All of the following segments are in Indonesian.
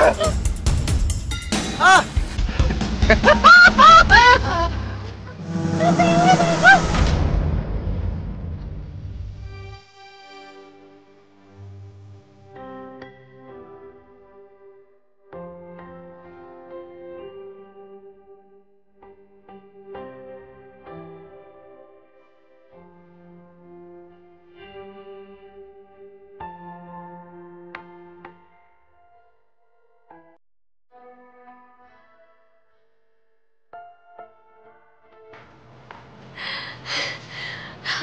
Ah!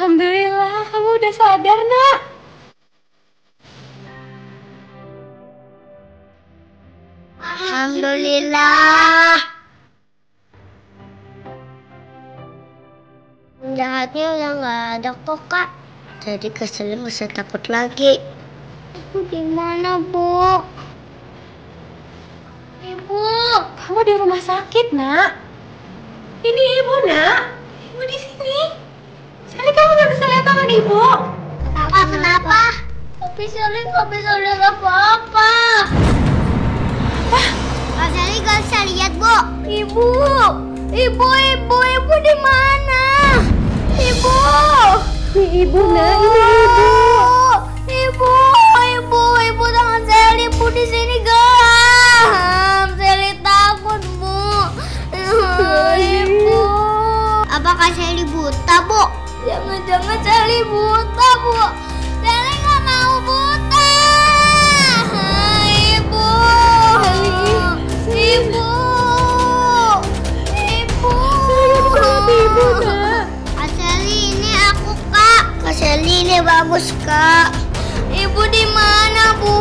Alhamdulillah, kamu udah sadar, Nak. Alhamdulillah. Penjahatnya udah nggak ada kok, Kak. Jadi keselnya nggak usah takut lagi. Ibu di mana, Bu? Ibu. Kamu di rumah sakit, Nak. Ini Ibu, Nak. Ibu di sini. Sally, kamu nggak bisa lihat tangan Ibu. Kenapa? Tapi Sally nggak bisa lihat apa-apa. Kak Sally nggak bisa lihat, Bu. Ibu di mana? Ibu. Ini Ibu, Nak. Ini Ibu. Ibu tangan Sally, Bu di sini gelap. Sally takut, Bu. Ibu. Apakah Sally buta, Bu? Jangan Sally buta, Bu. Sally nggak mau buta. Ibu. Ibu. Ibu, Nak. Kak Sally, ini aku, Kak. Kak Sally, ini bagus, Kak. Ibu di mana, Bu?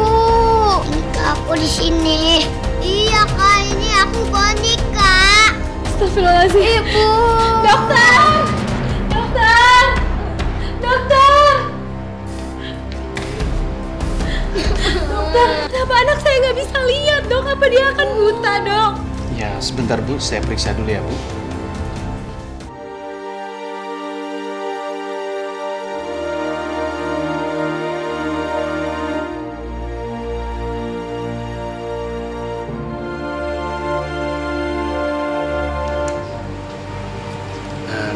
Ini Kak, aku di sini. Iya, Kak, ini aku Goni, Kak. Astagfirullahaladzim. Ibu. Dokter. Dokter, kenapa anak saya nggak bisa lihat, Dok? Apa dia akan buta, Dok? Ya, sebentar Bu, saya periksa dulu ya Bu.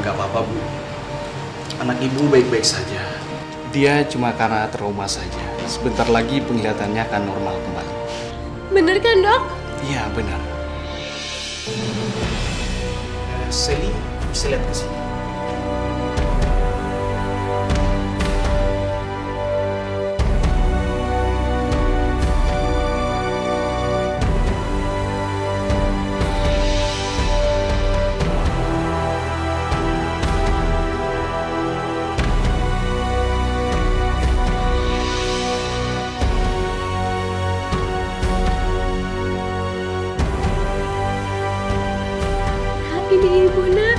Nggak apa-apa Bu. Anak Ibu baik-baik saja. Dia cuma karena trauma saja. Sebentar lagi penglihatannya akan normal kembali. Bener kan, Dok? Iya, benar. Sally, bisa lihat ke sini. Ini Ibu, Nak.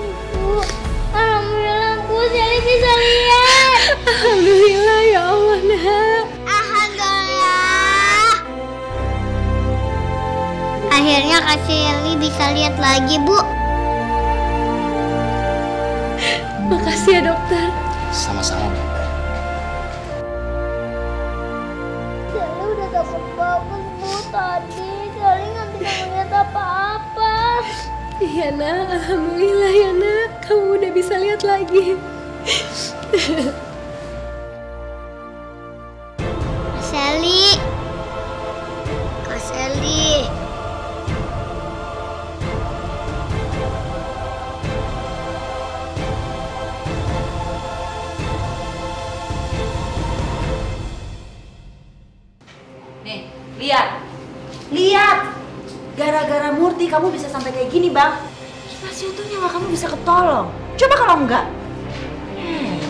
Ibu. Alhamdulillah, Bu. Sally bisa lihat. Alhamdulillah, ya Allah, Nak. Alhamdulillah. Akhirnya Kak Sally bisa lihat lagi, Bu. Makasih ya, Dokter. Sama-sama Bu. Sally udah takut banget, Bu. Tadi Sally nggak bisa ngeliat apa-apa. Iya, Nak. Alhamdulillah ya, Nak. Kamu udah bisa lihat lagi. Kak Sally. Kak Sally. Nih, lihat. Gara-gara Murti kamu bisa sampai kayak gini, Bang. Gimana sih untungnya nggak kamu bisa ketolong? Coba kalau enggak.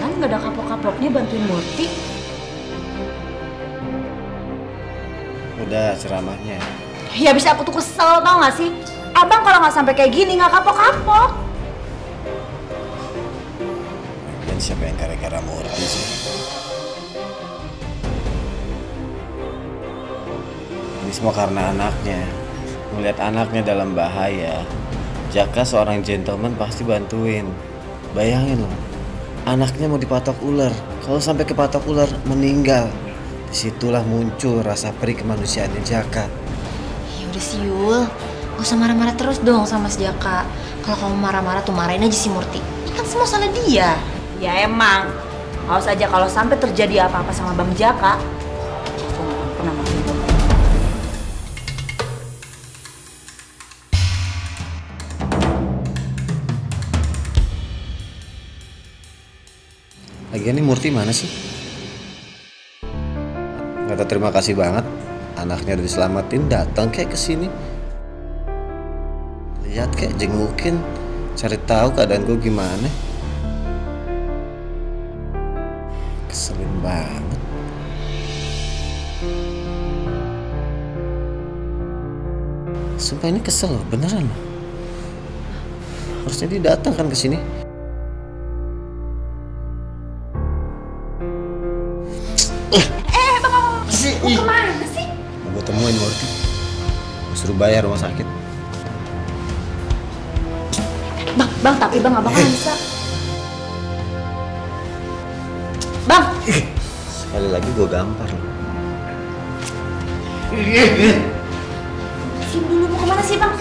Kan nggak ada kapok-kapoknya bantuin Murti. Udah ceramahnya. Ya bisa aku tuh kesel, tau gak sih? Abang kalau nggak sampai kayak gini nggak kapok-kapok. Dan siapa yang gara-gara Murti sih? Ini semua karena anaknya. Melihat anaknya dalam bahaya, Jaka seorang gentleman pasti bantuin. Bayangin loh, anaknya mau dipatok ular. Kalau sampai kepatok ular, meninggal. Disitulah muncul rasa perih kemanusiaannya Jaka. Ya udah sih Yul, gak usah marah-marah terus dong sama si Jaka. Kalau kamu marah-marah tuh marahin aja si Murti. Ini kan semua salah dia. Ya emang, awas aja kalau sampai terjadi apa-apa sama Bang Jaka, aku gak akan pernah maafin kamu. Lagian ini Murti mana sih? Kata terima kasih banget, anaknya udah diselamatin, datang kayak kesini. Lihat kayak jengukin, cari tahu keadaan gue gimana. Keselin banget. Sumpah ini kesel, beneran loh. Harusnya dia datang kan kesini. Mau kemana sih? Mau gue temuin Murti. Gue suruh bayar rumah sakit. Bang, tapi Bang gak bakalan bisa. Bang! Sekali lagi gue gampar loh. Sim dulu, mau kemana sih Bang?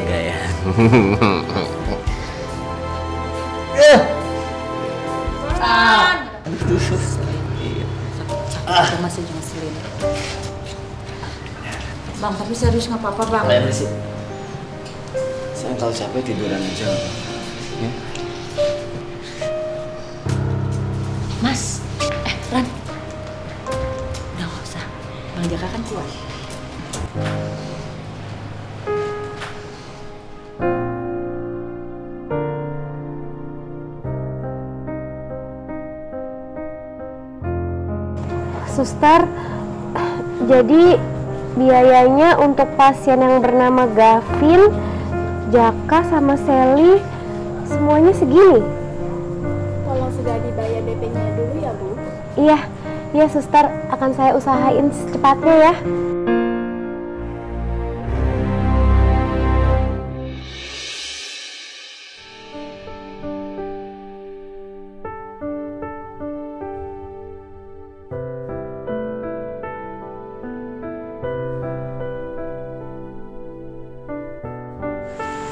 Enggak ya. Sakit masih ngeselin. Bang, tapi serius nggak apa-apa Bang. Kalian sih. Saya kalau capek tiduran aja. Ya? Mas, Ran. Udah nggak usah. Bang Jaka kan kuat. Suster, jadi biayanya untuk pasien yang bernama Gavin, Jaka sama Sally semuanya segini. Tolong sudah dibayar DP-nya dulu ya Bu. Iya suster, akan saya usahain secepatnya ya.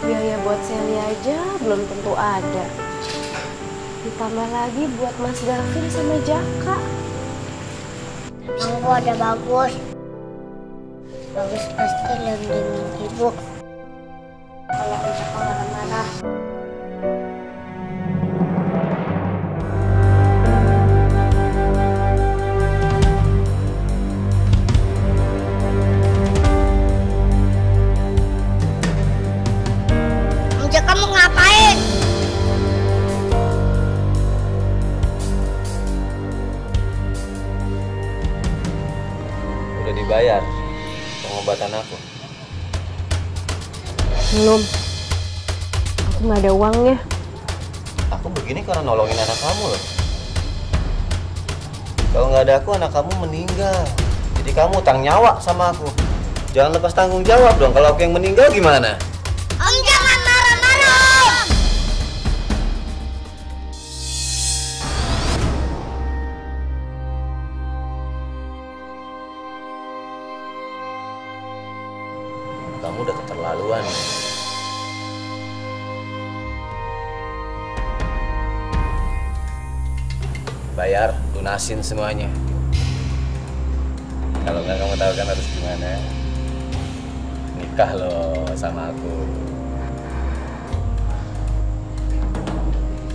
Biaya buat Sally aja belum tentu ada. Ditambah lagi buat Mas Gavin sama Jaka. Mangko ada bagus. Bagus pasti lindungin ibu. Kalau Jaka marah-marah. Kamu ngapain? Udah dibayar pengobatan aku. Belum. Aku nggak ada uangnya. Aku begini karena nolongin anak kamu loh. Kalau nggak ada aku, anak kamu meninggal. Jadi kamu utang nyawa sama aku. Jangan lepas tanggung jawab dong. Kalau aku yang meninggal gimana? Om jangan marah-marah Om. Kamu udah keterlaluan. Bayar, lunasin semuanya. Kalau nggak kamu tahu kan harus gimana? Nikah loh sama aku.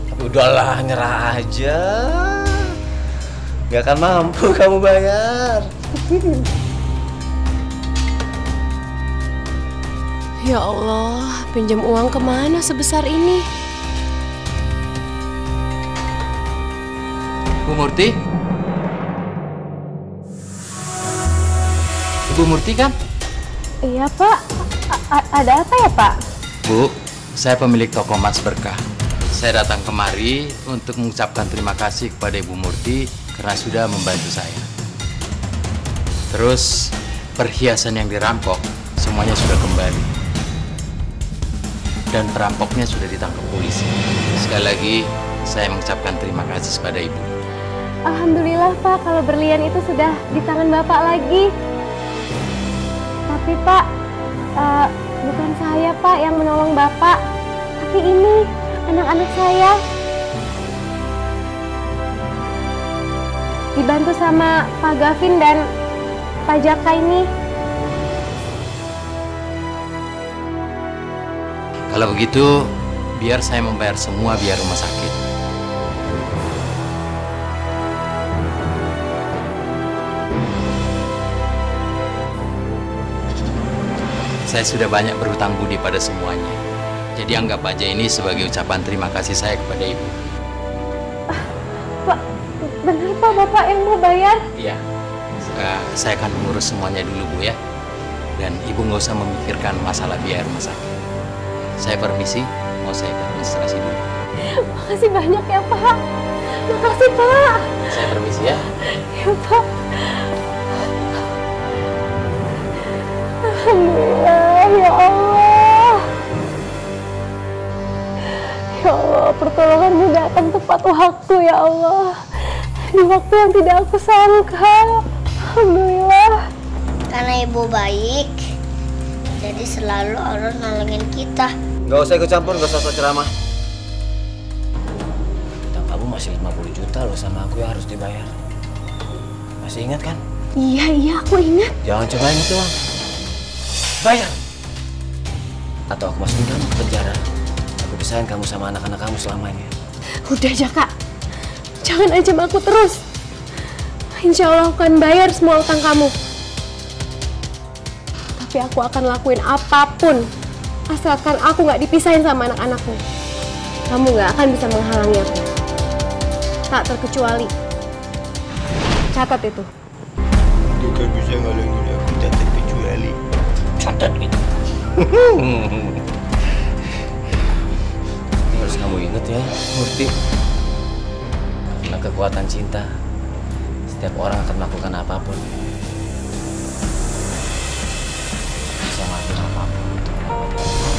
Tapi udahlah, nyerah aja. Nggak akan mampu kamu bayar. Ya Allah, pinjam uang kemana sebesar ini? Bu Murti? Ibu Murti kan? Iya Pak, ada apa ya Pak? Bu, saya pemilik toko Mas Berkah. Saya datang kemari untuk mengucapkan terima kasih kepada Ibu Murti karena sudah membantu saya. Terus perhiasan yang dirampok semuanya sudah kembali. Dan perampoknya sudah ditangkap polisi. Sekali lagi, saya mengucapkan terima kasih kepada Ibu. Alhamdulillah Pak, kalau berlian itu sudah di tangan Bapak lagi. Tapi Pak, bukan saya Pak yang menolong Bapak, tapi ini anak-anak saya. Dibantu sama Pak Gavin dan Pak Jaka ini. Kalau begitu, biar saya membayar semua biaya rumah sakit. Saya sudah banyak berhutang budi pada semuanya. Jadi anggap aja ini sebagai ucapan terima kasih saya kepada Ibu. Pak, benar Pak, Bapak yang mau bayar? Iya, saya akan mengurus semuanya dulu Bu ya. Dan Ibu nggak usah memikirkan masalah biaya rumah sakit. Saya permisi, mau saya administrasi dulu. Makasih banyak ya Pak. Makasih Pak. Saya permisi ya. Ya Pak. Alhamdulillah, ya Allah. Ya Allah, pertolonganmu datang tepat waktu ya Allah. Di waktu yang tidak aku sangka. Alhamdulillah. Karena ibu baik, jadi selalu Allah nolongin kita. Nggak usah ikut campur, nggak usah sok ceramah. Hutang kamu masih 50 juta loh sama aku yang harus dibayar. Masih ingat kan? Iya, aku ingat. Jangan cobain itu, Bang. Bayar! Atau aku masukin kamu ke penjara. Aku pisahin kamu sama anak-anak kamu selamanya. Udah Jaka, jangan ancam aku terus. Insya Allah aku akan bayar semua utang kamu. Tapi aku akan lakuin apapun asalkan aku nggak dipisahin sama anak-anakku. Kamu nggak akan bisa menghalangi aku. Tak terkecuali. Catat itu. Dia kan bisa ngalangin aku, tak terkecuali. Catat itu. Harus kamu ingat ya, Murti. Karena kekuatan cinta, setiap orang akan melakukan apapun. Bisa ngelakuin apapun untuk mendapatkan